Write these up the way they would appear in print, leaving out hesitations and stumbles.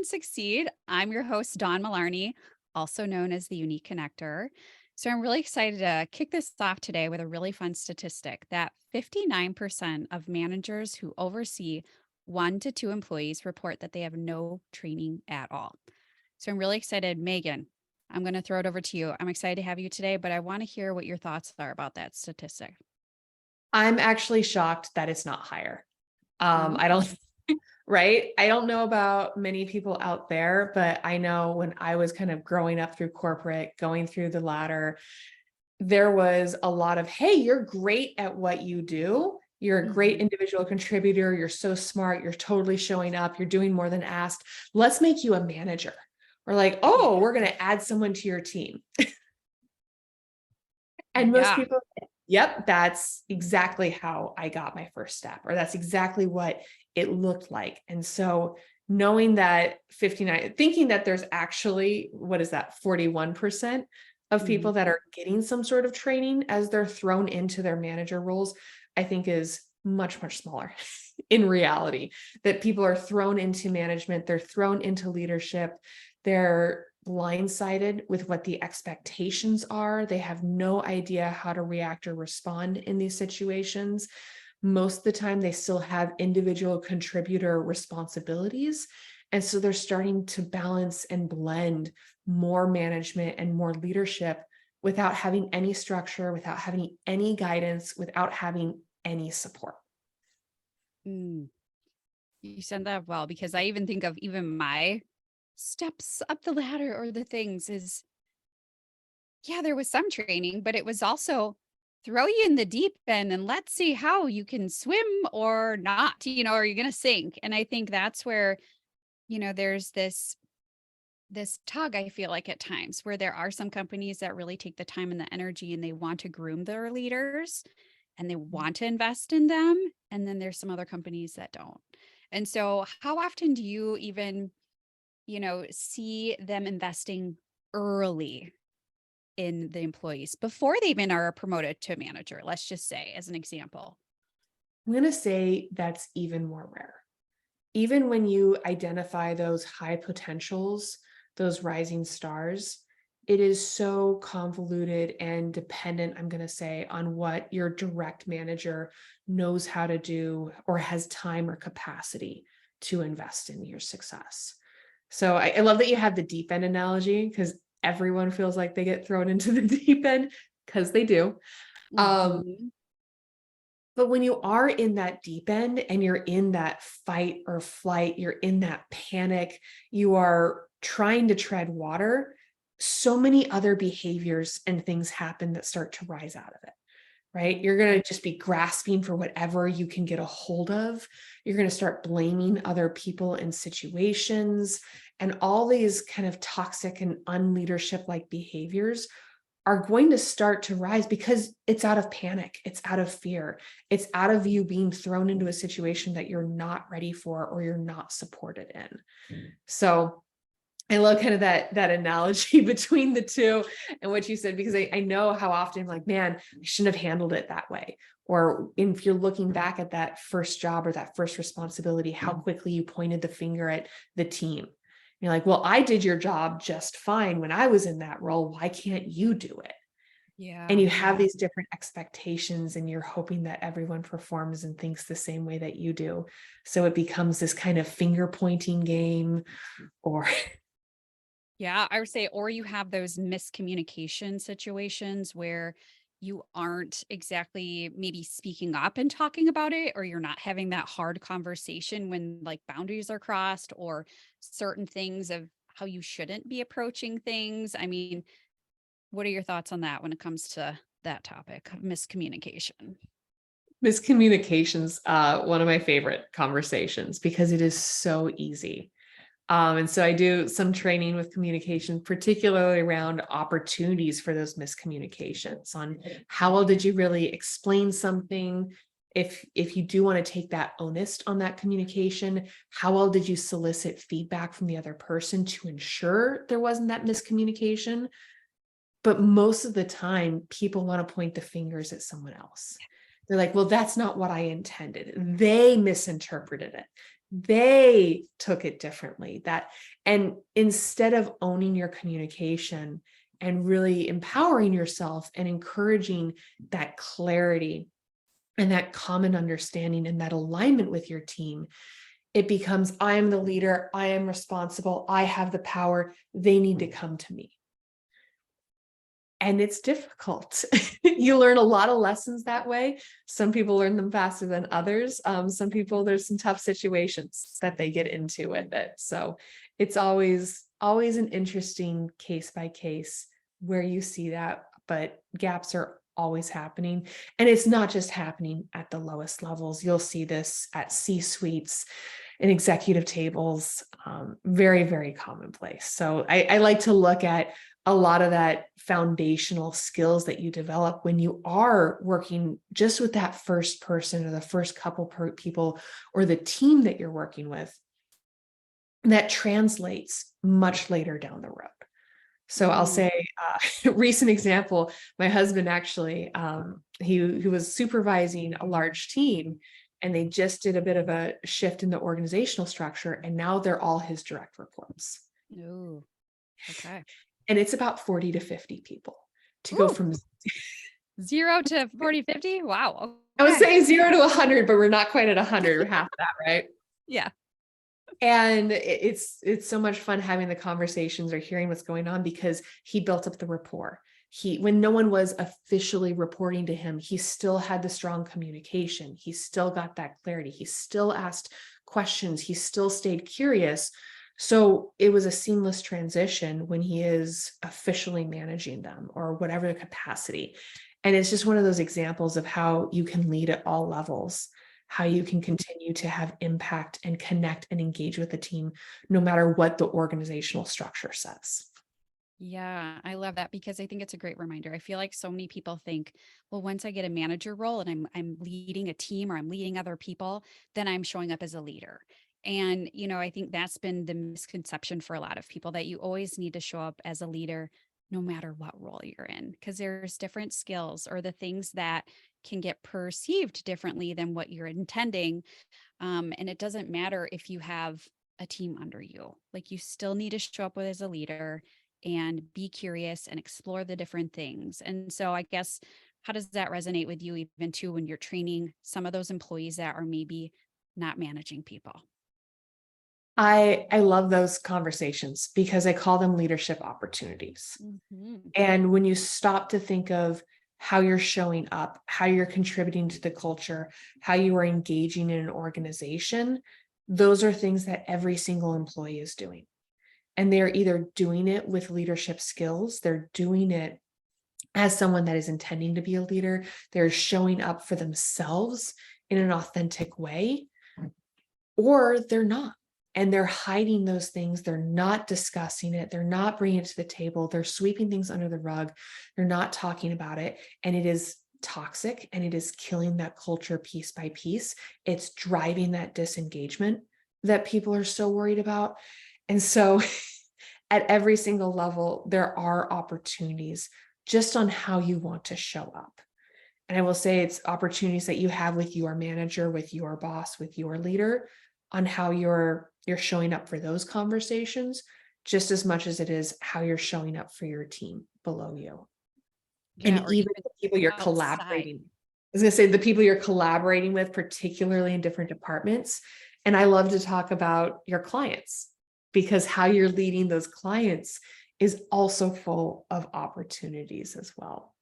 Succeed. I'm your host, Dawn Mullarney, also known as the Unique Connector. So I'm really excited to kick this off today with a really fun statistic that 59% of managers who oversee 1 to 2 employees report that they have no training at all. So I'm really excited. Megan, I'm going to throw it over to you. I'm excited to have you today, but I want to hear what your thoughts are about that statistic. I'm actually shocked that it's not higher. Oh, I don't, right? I don't know about many people out there, but I know when I was kind of growing up through corporate, going through the ladder, there was a lot of, hey, you're great at what you do. You're a great mhm. individual contributor. You're so smart. You're totally showing up. You're doing more than asked. Let's make you a manager. Or like, Yeah. oh, we're going to add someone to your team. And most Yeah. people, yep, that's exactly how I got my first step, or that's exactly what it looked like. And so knowing that 59, thinking that there's actually, what is that, 41% of people Mhm. that are getting some sort of training as they're thrown into their manager roles, I think is much, much smaller in reality. That people are thrown into management, they're thrown into leadership, they're blindsided with what the expectations are. They have no idea how to react or respond in these situations. Most of the time, they still have individual contributor responsibilities. And so they're starting to balance and blend more management and more leadership without having any structure, without having any guidance, without having any support. Mm. You said that well, because I even think of even my steps up the ladder or the things is, yeah, there was some training, but it was also throw you in the deep end and let's see how you can swim or not, are you going to sink? And I think that's where, there's this tug, I feel like at times where there are some companies that really take the time and the energy and they want to groom their leaders and they want to invest in them. And then there's some other companies that don't. And so how often do you even, see them investing early in the employees before they even are promoted to manager, let's just say, as an example? I'm going to say that's even more rare. Even when you identify those high potentials, those rising stars, it is so convoluted and dependent, I'm going to say, on what your direct manager knows how to do or has time or capacity to invest in your success. So I love that you have the deep end analogy because everyone feels like they get thrown into the deep end because they do. Um, Mhm. but when you are in that deep end and you're in that fight or flight, you're in that panic, you are trying to tread water, so many other behaviors and things happen that start to rise out of it, right? You're going to just be grasping for whatever you can get a hold of. You're going to start blaming other people and situations. And all these kind of toxic and unleadership like behaviors are going to start to rise because it's out of panic, it's out of fear, it's out of you being thrown into a situation that you're not ready for or you're not supported in. So I love kind of that analogy between the two and what you said, because I know how often I'm like, man, I shouldn't have handled it that way. Or if you're looking back at that first job or that first responsibility, how quickly you pointed the finger at the team. You're like, well, I did your job just fine when I was in that role. Why can't you do it? And Yeah. you have these different expectations and you're hoping that everyone performs and thinks the same way that you do. So it becomes this kind of finger pointing game or Yeah, I would say, or you have those miscommunication situations where you aren't exactly maybe speaking up and talking about it, or you're not having that hard conversation when like boundaries are crossed or certain things of how you shouldn't be approaching things. I mean, what are your thoughts on that when it comes to that topic of miscommunication? miscommunications, one of my favorite conversations because it is so easy. And so I do some training with communication, particularly around opportunities for those miscommunications on how well did you really explain something? If you do want to take that onus on that communication, how well did you solicit feedback from the other person to ensure there wasn't that miscommunication? But most of the time, people want to point the fingers at someone else. They're like, well, that's not what I intended. They misinterpreted it. they took it differently. And instead of owning your communication and really empowering yourself and encouraging that clarity and that common understanding and that alignment with your team, it becomes, I am the leader, I am responsible, I have the power, they need to come to me. And it's difficult. You learn a lot of lessons that way. Some people learn them faster than others. Some people, there's some tough situations that they get into with it. So it's always an interesting case by case where you see that, but gaps are always happening. And it's not just happening at the lowest levels. You'll see this at C-suites and executive tables, very, very commonplace. So I like to look at a lot of that foundational skills that you develop when you are working just with that first person or the first couple people or the team that you're working with, that translates much later down the road. So I'll say, recent example, my husband actually, he was supervising a large team, and they just did a bit of a shift in the organizational structure, and now they're all his direct reports. Oh, okay. And it's about 40 to 50 people to go Ooh, from 0 to 40, 50. Wow. I was Okay. saying 0 to 100, but we're not quite at 100, we're half that, right? Yeah. And it's so much fun having the conversations or hearing what's going on, because he built up the rapport. When no one was officially reporting to him, he still had the strong communication. He still got that clarity. He still asked questions. He still stayed curious. So it was a seamless transition when he is officially managing them or whatever the capacity. And it's just one of those examples of how you can lead at all levels, how you can continue to have impact and connect and engage with the team, no matter what the organizational structure says. Yeah, I love that because I think it's a great reminder. I feel like so many people think, well, once I get a manager role and I'm leading a team or I'm leading other people, then I'm showing up as a leader. And, I think that's been the misconception for a lot of people, that you always need to show up as a leader no matter what role you're in, because there's different skills or the things that can get perceived differently than what you're intending. And it doesn't matter if you have a team under you, like you still need to show up as a leader and be curious and explore the different things. And so I guess, how does that resonate with you even too when you're training some of those employees that are maybe not managing people? I love those conversations because I call them leadership opportunities. Mhm. And when you stop to think of how you're showing up, how you're contributing to the culture, how you are engaging in an organization, those are things that every single employee is doing. And they're either doing it with leadership skills, they're doing it as someone that is intending to be a leader, they're showing up for themselves in an authentic way, or they're not. And they're hiding those things. They're not discussing it. They're not bringing it to the table. They're sweeping things under the rug. They're not talking about it. And it is toxic, and it is killing that culture piece by piece. It's driving that disengagement that people are so worried about. And so at every single level, there are opportunities just on how you want to show up. And I will say it's opportunities that you have with your manager, with your boss, with your leader, on how you're showing up for those conversations, just as much as it is how you're showing up for your team below you. And Yeah, or even even the people you're outside. collaborating. I was going to say the people you're collaborating with, particularly in different departments. And I love to talk about your clients, because how you're leading those clients is also full of opportunities as well.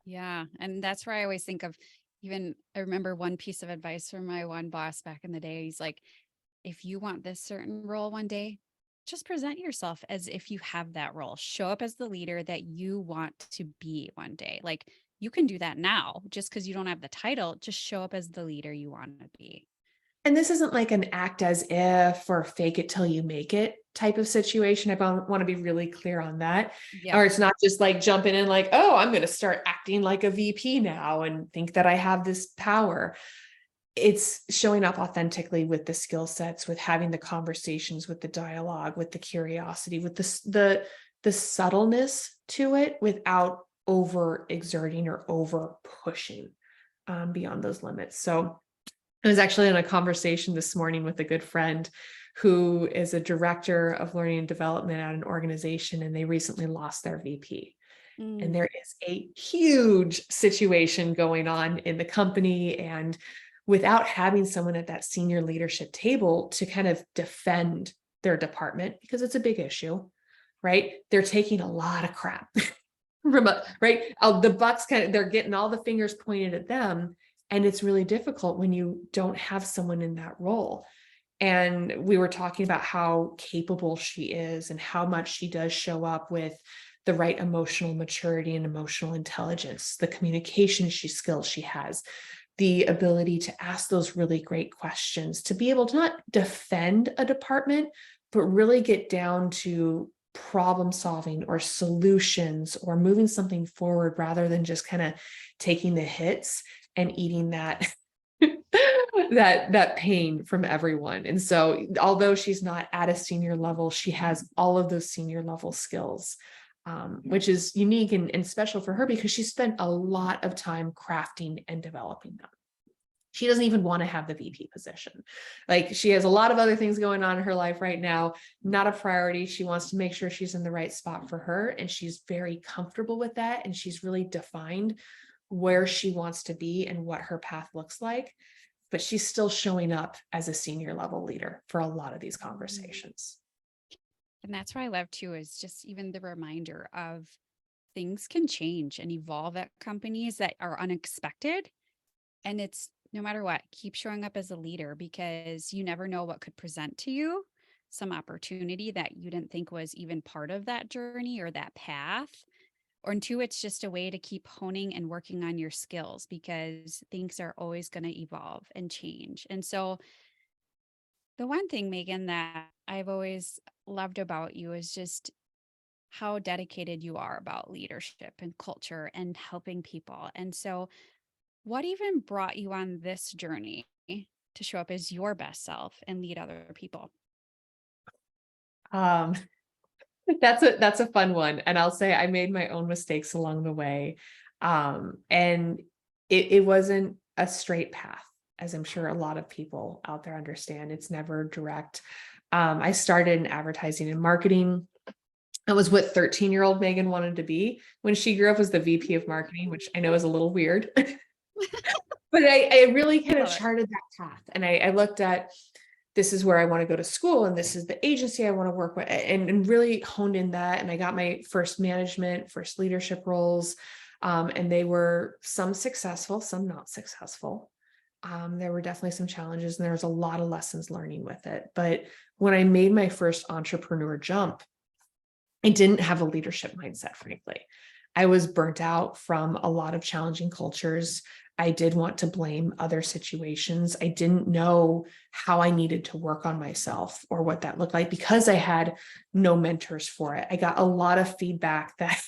Yeah. And that's where I always think of, even I remember one piece of advice from my one boss back in the day. He's like, if you want this certain role one day, just present yourself as if you have that role. Show up as the leader that you want to be one day. Like, you can do that now just because you don't have the title. Just show up as the leader you want to be. And this isn't like an act as if or fake it till you make it type of situation. I want to be really clear on that. Yep. Or it's not just like jumping in like, oh, I'm going to start acting like a VP now and think that I have this power. It's showing up authentically with the skill sets, with having the conversations, with the dialogue, with the curiosity, with the subtleness to it, without over exerting or over pushing beyond those limits. So I was actually in a conversation this morning with a good friend who is a director of learning and development at an organization, and they recently lost their VP. And Mm, there is a huge situation going on in the company. And without having someone at that senior leadership table to kind of defend their department, because it's a big issue, right? They're taking a lot of crap from right. The bucks they're getting all the fingers pointed at them. And it's really difficult when you don't have someone in that role. And we were talking about how capable she is and how much she does show up with the right emotional maturity and emotional intelligence, the communication skills she has, the ability to ask those really great questions, to be able to not defend a department, but really get down to problem solving or solutions or moving something forward rather than just kind of taking the hits and eating that that pain from everyone. And so although she's not at a senior level, she has all of those senior level skills, which is unique and special for her because she spent a lot of time crafting and developing them. She doesn't even want to have the VP position. Like, she has a lot of other things going on in her life right now, not a priority. She wants to make sure she's in the right spot for her. And she's very comfortable with that. And she's really defined where she wants to be and what her path looks like. But she's still showing up as a senior level leader for a lot of these conversations. and that's what I love too, is just even the reminder of things can change and evolve at companies that are unexpected. And it's no matter what, keep showing up as a leader because you never know what could present to you some opportunity that you didn't think was even part of that journey or that path. Or and two, it's just a way to keep honing and working on your skills because things are always going to evolve and change. And so the one thing, Megan, that I've always loved about you is just how dedicated you are about leadership and culture and helping people. And so, what even brought you on this journey to show up as your best self and lead other people? Um, that's a fun one. And I'll say I made my own mistakes along the way. And it wasn't a straight path, as I'm sure a lot of people out there understand. It's never direct. I started in advertising and marketing. That was what 13-year-old Megan wanted to be when she grew up, was the VP of marketing, which I know is a little weird. But I really I kind of love it. charted that path. And I looked at, this is where I want to go to school, and this is the agency I want to work with, and really honed in that. And I got my first management, first leadership roles. And they were some successful, some not successful. There were definitely some challenges, and there was a lot of lessons learning with it. But when I made my first entrepreneur jump, I didn't have a leadership mindset, frankly. I was burnt out from a lot of challenging cultures. I did want to blame other situations. I didn't know how I needed to work on myself or what that looked like because I had no mentors for it. I got a lot of feedback that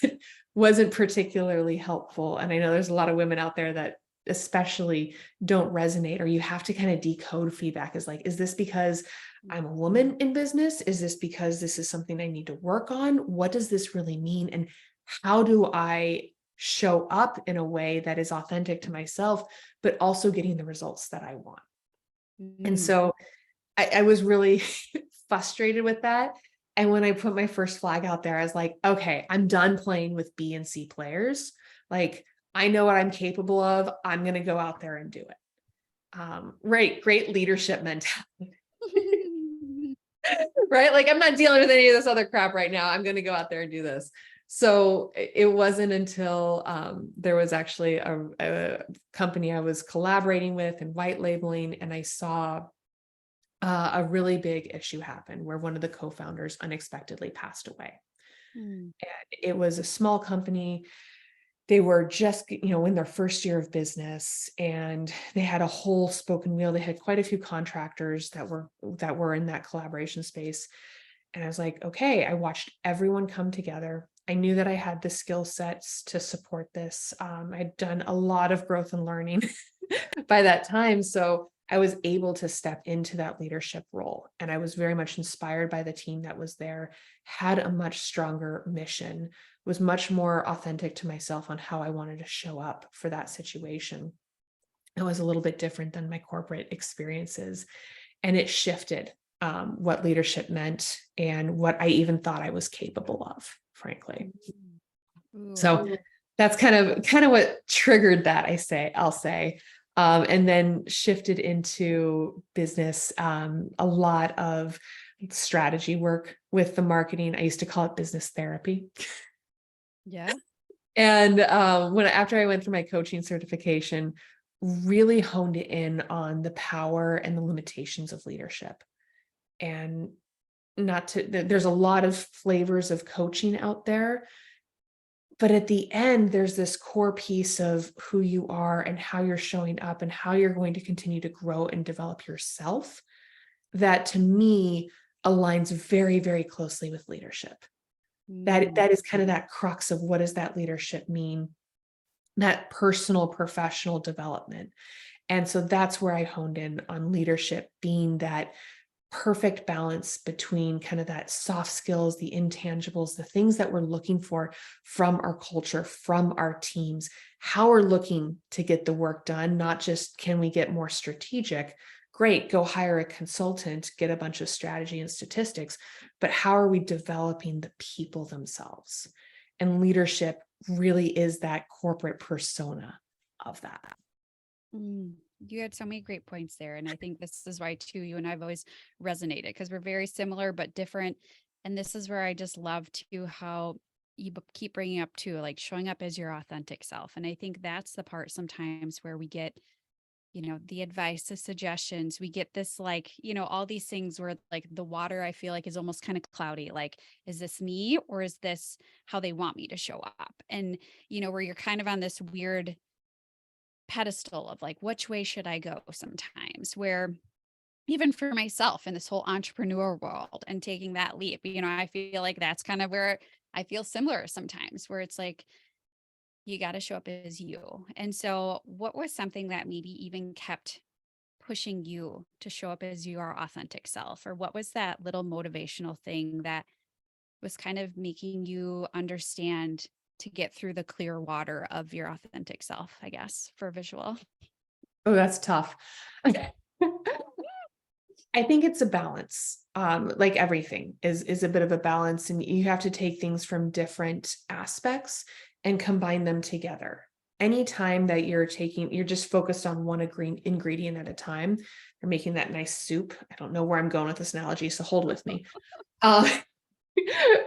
wasn't particularly helpful. And I know there's a lot of women out there that especially don't resonate, or you have to kind of decode feedback as like, is this because I'm a woman in business? Is this because this is something I need to work on? What does this really mean? And how do I show up in a way that is authentic to myself, but also getting the results that I want? And Mm. so I was really frustrated with that. And when I put my first flag out there, I was like, okay, I'm done playing with B and C players. Like, I know what I'm capable of. I'm going to go out there and do it. Right. Great leadership mentality. Right? Like, I'm not dealing with any of this other crap right now. I'm going to go out there and do this. So it wasn't until there was actually a company I was collaborating with and white labeling, and I saw a really big issue happen where one of the co-founders unexpectedly passed away. Mm. And it was a small company. They were just, in their first year of business, and they had a whole spoken wheel. They had quite a few contractors that were in that collaboration space. And I was like, okay, I watched everyone come together. I knew that I had the skill sets to support this. I'd done a lot of growth and learning by that time. So I was able to step into that leadership role. And I was very much inspired by the team that was there, had a much stronger mission, was much more authentic to myself on how I wanted to show up for that situation. It was a little bit different than my corporate experiences. And it shifted what leadership meant and what I even thought I was capable of, frankly. Ooh. So that's kind of what triggered that, I'll say. And then shifted into business, a lot of strategy work with the marketing. I used to call it business therapy. Yeah. And after I went through my coaching certification, really honed in on the power and the limitations of leadership. And there's a lot of flavors of coaching out there, but at the end, there's this core piece of who you are and how you're showing up and how you're going to continue to grow and develop yourself. That to me aligns very, very closely with leadership. That is kind of that crux of what does that leadership mean, that personal, professional development. And so that's where I honed in on leadership being that perfect balance between kind of that soft skills, the intangibles, the things that we're looking for from our culture, from our teams, how we're looking to get the work done, not just can we get more strategic. Great, go hire a consultant, get a bunch of strategy and statistics, but how are we developing the people themselves? And leadership really is that corporate persona of that. You had so many great points there. And I think this is why, too, you and I've always resonated because we're very similar but different. And this is where I just love, too, how you keep bringing up, too, like showing up as your authentic self. And I think that's the part sometimes where we get, the advice, the suggestions, we get this, like, all these things where like the water, I feel like, is almost kind of cloudy. Like, is this me or is this how they want me to show up? And, where you're kind of on this weird pedestal of like, which way should I go sometimes, where even for myself in this whole entrepreneur world and taking that leap, I feel like that's kind of where I feel similar sometimes, where it's like, you got to show up as you. And so what was something that maybe even kept pushing you to show up as your authentic self? Or what was that little motivational thing that was kind of making you understand to get through the clear water of your authentic self, I guess, for visual? Oh, that's tough. I think it's a balance. Like everything is a bit of a balance, and you have to take things from different aspects and combine them together. Anytime that you're just focused on one ingredient at a time, you're making that nice soup. I don't know where I'm going with this analogy, so hold with me.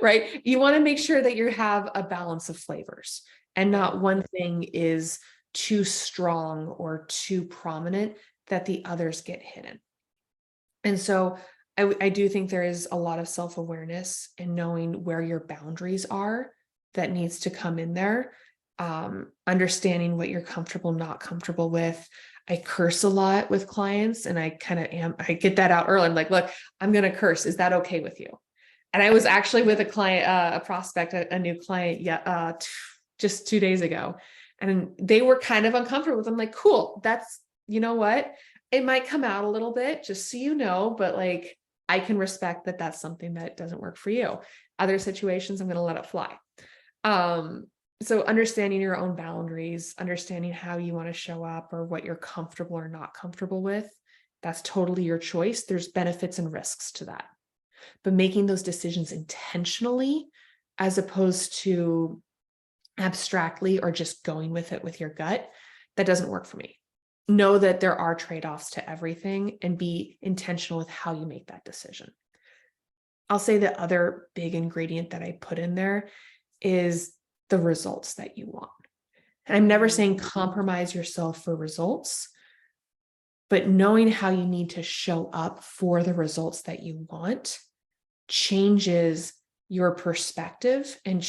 Right? You want to make sure that you have a balance of flavors and not one thing is too strong or too prominent that the others get hidden. And so I do think there is a lot of self-awareness and knowing where your boundaries are that needs to come in there. Understanding what you're comfortable, not comfortable with. I curse a lot with clients and I get that out early. I'm like, look, I'm going to curse. Is that okay with you? And I was actually with a client, a prospect, a new client, just 2 days ago. And they were kind of uncomfortable with. I'm like, cool. That's, you know what? It might come out a little bit, just so you know, but like, I can respect that that's something that doesn't work for you. Other situations, I'm going to let it fly. So understanding your own boundaries, understanding how you want to show up or what you're comfortable or not comfortable with, that's totally your choice. There's benefits and risks to that. But making those decisions intentionally, as opposed to abstractly or just going with it with your gut, that doesn't work for me. Know that there are trade-offs to everything and be intentional with how you make that decision. I'll say the other big ingredient that I put in there is the results that you want. And I'm never saying compromise yourself for results, but knowing how you need to show up for the results that you want changes your perspective and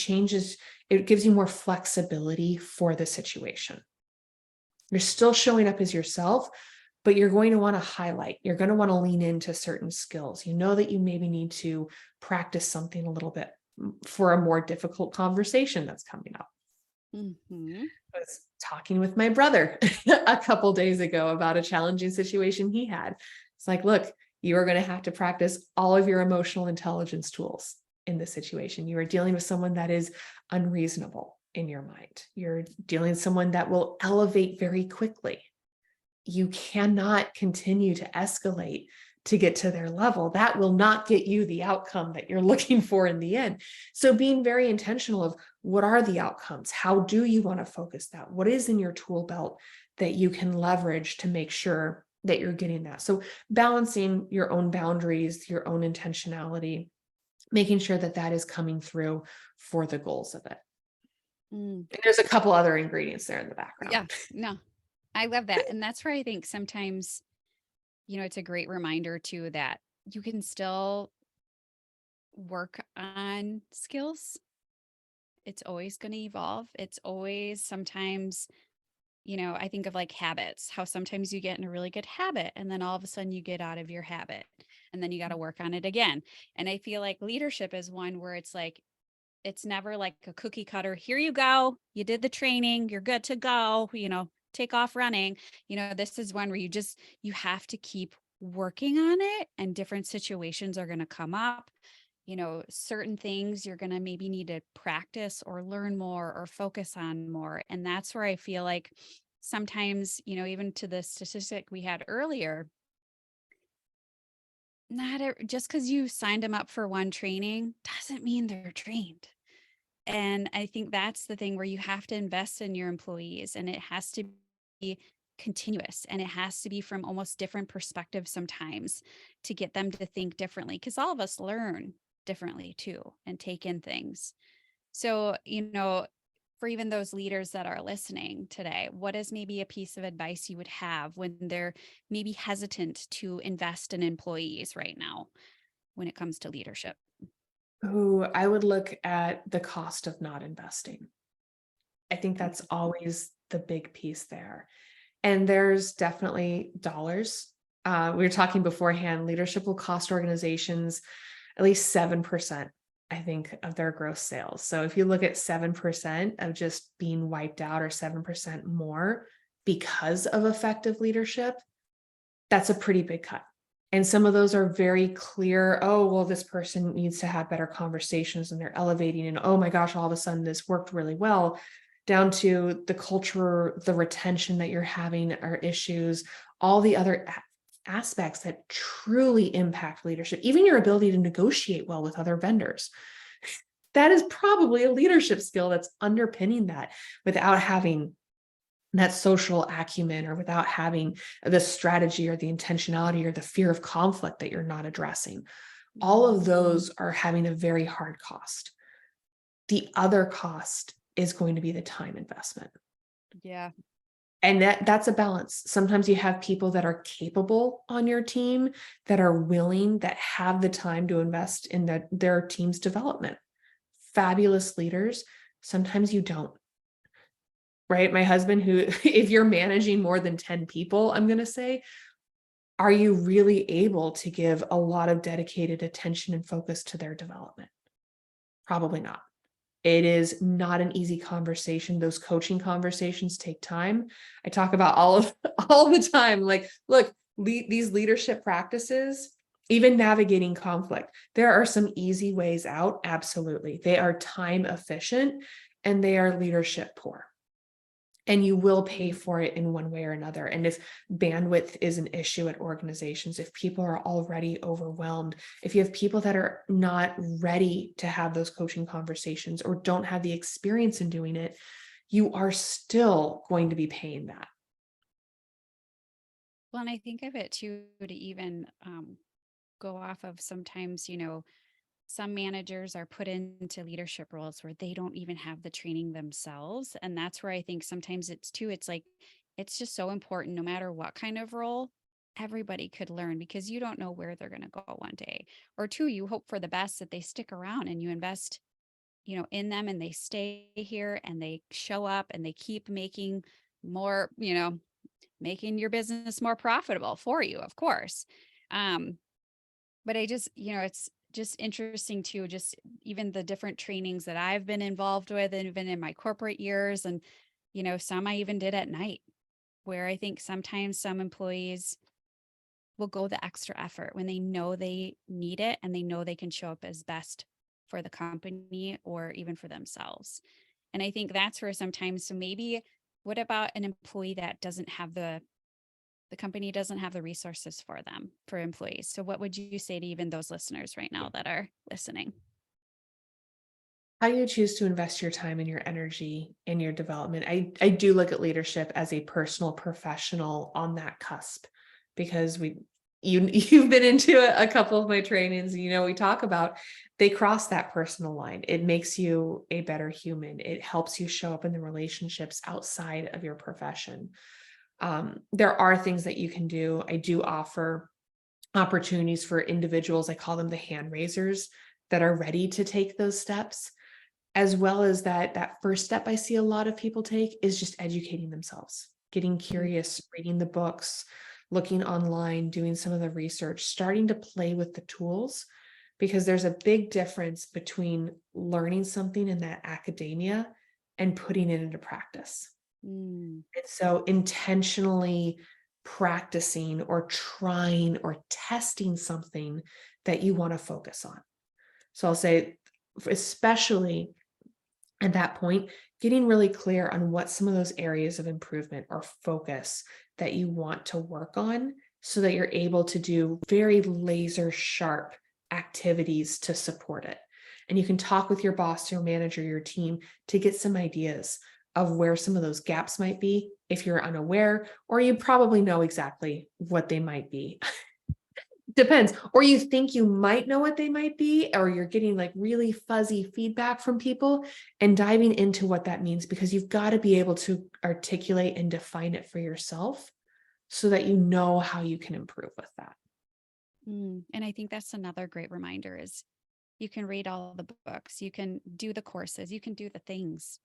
it gives you more flexibility for the situation. You're still showing up as yourself, but you're going to want to highlight, you're going to want to lean into certain skills. You know that you maybe need to practice something a little bit for a more difficult conversation that's coming up. Mm-hmm. I was talking with my brother a couple days ago about a challenging situation he had. It's like, look, you are going to have to practice all of your emotional intelligence tools in this situation. You are dealing with someone that is unreasonable in your mind. You're dealing with someone that will elevate very quickly. you cannot continue to escalate to get to their level. That will not get you the outcome that you're looking for in the end. So being very intentional of what are the outcomes? How do you want to focus that? What is in your tool belt that you can leverage to make sure that you're getting that? So balancing your own boundaries, your own intentionality, making sure that that is coming through for the goals of it. Mm, And there's a couple other ingredients there in the yeah, background. no, I love that. And that's where I think sometimes, it's a great reminder too that you can still work on skills. It's always going to evolve. It's always sometimes, I think of like habits, how sometimes you get in a really good habit and then all of a sudden you get out of your habit and then you got to work on it again. And I feel like leadership is one where it's like, it's never like a cookie cutter. Here you go. You did the training. You're good to go, take off running. This is one where you have to keep working on it and different situations are going to come up. Certain things you're going to maybe need to practice or learn more or focus on more. And that's where I feel like sometimes, even to the statistic we had earlier, just because you signed them up for one training doesn't mean they're trained. And I think that's the thing where you have to invest in your employees and it has to be continuous and it has to be from almost different perspectives sometimes to get them to think differently because all of us learn differently too and take in things. So, for even those leaders that are listening today, what is maybe a piece of advice you would have when they're maybe hesitant to invest in employees right now when it comes to leadership? Oh, I would look at the cost of not investing. I think Mm. that's always the big piece there. And there's definitely dollars. We were talking beforehand, leadership will cost organizations at least 7%, I think, of their gross sales. So if you look at 7% of just being wiped out or 7% more because of effective leadership, that's a pretty big cut. And some of those are very clear. Oh, well, this person needs to have better conversations and they're elevating. And oh my gosh, all of a sudden this worked really well, down to the culture, the retention that you're having are issues, all the other aspects that truly impact leadership, even your ability to negotiate well with other vendors. That is probably a leadership skill that's underpinning that without having that social acumen or without having the strategy or the intentionality or the fear of conflict that you're not addressing. All of those are having a very hard cost. The other cost is going to be the time investment. Yeah. And that's a balance. Sometimes you have people that are capable on your team, that are willing, that have the time to invest in their team's development. Fabulous leaders. Sometimes you don't. Right? My husband, who, if you're managing more than 10 people, I'm going to say, are you really able to give a lot of dedicated attention and focus to their development? Probably not. It is not an easy conversation. Those coaching conversations take time. I talk about all the time. Like, look, these leadership practices, even navigating conflict, there are some easy ways out. Absolutely. They are time efficient and they are leadership poor. And you will pay for it in one way or another. And if bandwidth is an issue at organizations, if people are already overwhelmed, if you have people that are not ready to have those coaching conversations or don't have the experience in doing it, you are still going to be paying that. Well, and I think of it too to even go off of sometimes, some managers are put into leadership roles where they don't even have the training themselves. And that's where I think sometimes it's like, it's just so important, no matter what kind of role, everybody could learn because you don't know where they're going to go one day. Or two, you hope for the best that they stick around and you invest, in them and they stay here and they show up and they keep making more, making your business more profitable for you, of course. Um, but I just, it's just interesting too, just even the different trainings that I've been involved with and even in my corporate years. And, some I even did at night where I think sometimes some employees will go the extra effort when they know they need it and they know they can show up as best for the company or even for themselves. And I think that's where sometimes, so maybe what about an employee that doesn't have the the company doesn't have the resources for them, for employees. So what would you say to even those listeners right now that are listening? How you choose to invest your time and your energy in your development. I do look at leadership as a personal professional on that cusp, because you've been into a couple of my trainings, and we talk about, they cross that personal line. It makes you a better human. It helps you show up in the relationships outside of your profession. There are things that you can do. I do offer opportunities for individuals, I call them the hand raisers, that are ready to take those steps, as well as that first step I see a lot of people take is just educating themselves, getting curious, reading the books, looking online, doing some of the research, starting to play with the tools, because there's a big difference between learning something in that academia and putting it into practice. Mm. And so intentionally practicing or trying or testing something that you want to focus on. So I'll say, especially at that point, getting really clear on what some of those areas of improvement or focus that you want to work on, so that you're able to do very laser sharp activities to support it. And you can talk with your boss, your manager, your team to get some ideas of where some of those gaps might be if you're unaware, or you probably know exactly what they might be. Depends. Or you think you might know what they might be, or you're getting like really fuzzy feedback from people, and diving into what that means, because you've got to be able to articulate and define it for yourself so that you know how you can improve with that. And I think that's another great reminder is you can read all the books, you can do the courses, you can do the things,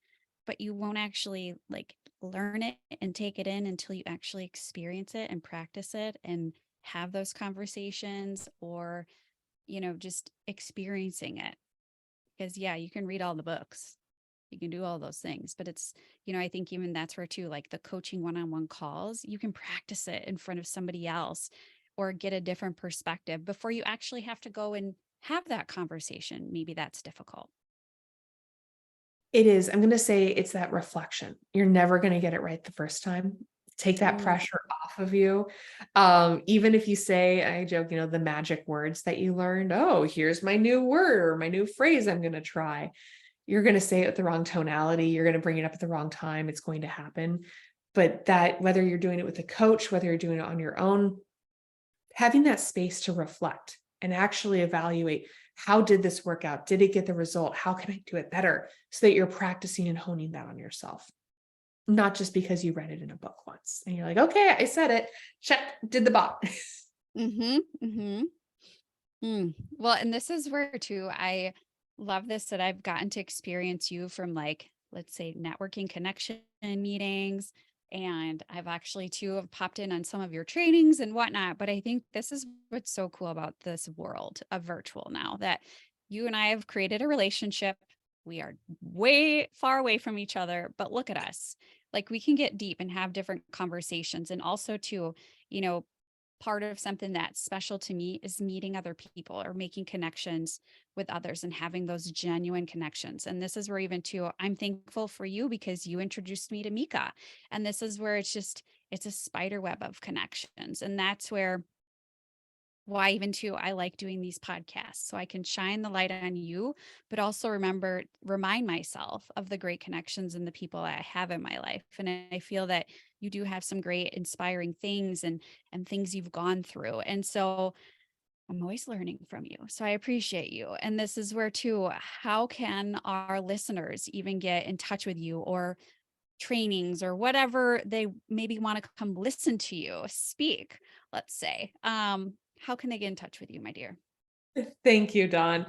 but you won't actually like learn it and take it in until you actually experience it and practice it and have those conversations, or, just experiencing it. Because yeah, you can read all the books, you can do all those things, but it's, I think even that's where too, like the coaching one-on-one calls, you can practice it in front of somebody else or get a different perspective before you actually have to go and have that conversation. Maybe that's difficult. It is. I'm going to say it's that reflection. You're never going to get it right the first time. Take that Mm. pressure off of you. Even if you say, I joke, the magic words that you learned, oh, here's my new word or my new phrase I'm going to try. You're going to say it with the wrong tonality. You're going to bring it up at the wrong time. It's going to happen. But that, whether you're doing it with a coach, whether you're doing it on your own, having that space to reflect and actually evaluate, how did this work out? Did it get the result? How can I do it better? So that you're practicing and honing that on yourself, not just because you read it in a book once and you're like, okay, I said it, check, did the box. Mm-hmm. Mm-hmm. Well, and this is where too, I love this that I've gotten to experience you from like, let's say networking connection meetings. And I've actually too have popped in on some of your trainings and whatnot. But I think this is what's so cool about this world of virtual now, that you and I have created a relationship. We are way far away from each other, but look at us. Like we can get deep and have different conversations. And also too, you know, part of something that's special to me is meeting other people or making connections with others and having those genuine connections. And this is where even too, I'm thankful for you because you introduced me to Mika. And this is where it's a spider web of connections. And that's why even too, I like doing these podcasts so I can shine the light on you, but also remind myself of the great connections and the people I have in my life. And I feel that you do have some great inspiring things and things you've gone through. And so I'm always learning from you. So I appreciate you. And this is where too, how can our listeners even get in touch with you, or trainings or whatever they maybe want to come listen to you speak, let's say? How can they get in touch with you, my dear? Thank you, Dawn.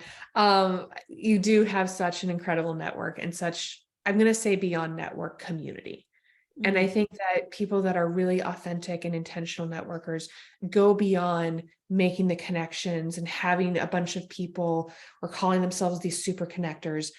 You do have such an incredible network and such, I'm going to say, beyond network community. And I Mm. think that people that are really authentic and intentional networkers go beyond making the connections and having a bunch of people or calling themselves these super connectors.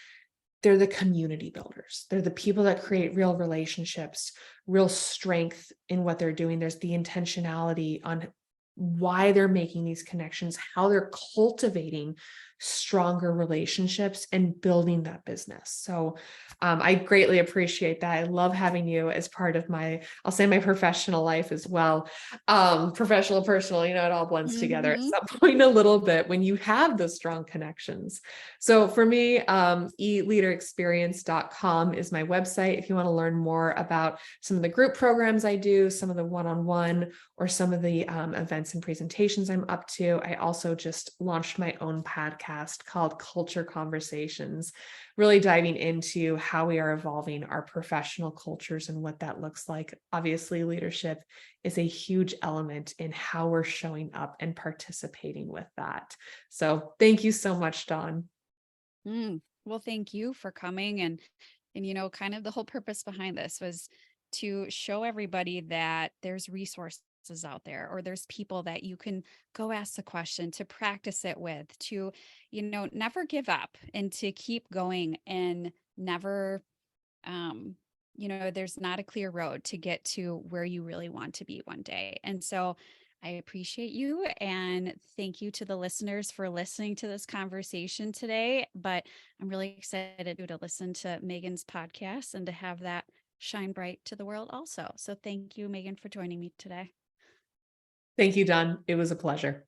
They're the community builders. They're the people that create real relationships, real strength in what they're doing. There's the intentionality on why they're making these connections, how they're cultivating stronger relationships and building that business. So I greatly appreciate that. I love having you as part of my, I'll say my professional life as well. Professional, personal, it all blends together at Mhm. some point a little bit when you have those strong connections. So for me, eleaderexperience.com is my website. If you want to learn more about some of the group programs I do, some of the one-on-one, or some of the events and presentations I'm up to. I also just launched my own podcast called Culture Conversations, really diving into how we are evolving our professional cultures and what that looks like. Obviously, leadership is a huge element in how we're showing up and participating with that. So thank you so much, Dawn. Well, thank you for coming, and kind of the whole purpose behind this was to show everybody that there's resources out there, or there's people that you can go ask the question, to practice it with, to never give up, and to keep going, and never there's not a clear road to get to where you really want to be one day. And so I appreciate you, and thank you to the listeners for listening to this conversation today. But I'm really excited to listen to Megan's podcast and to have that shine bright to the world also. So thank you, Megan, for joining me today. Thank you, Dawn. It was a pleasure.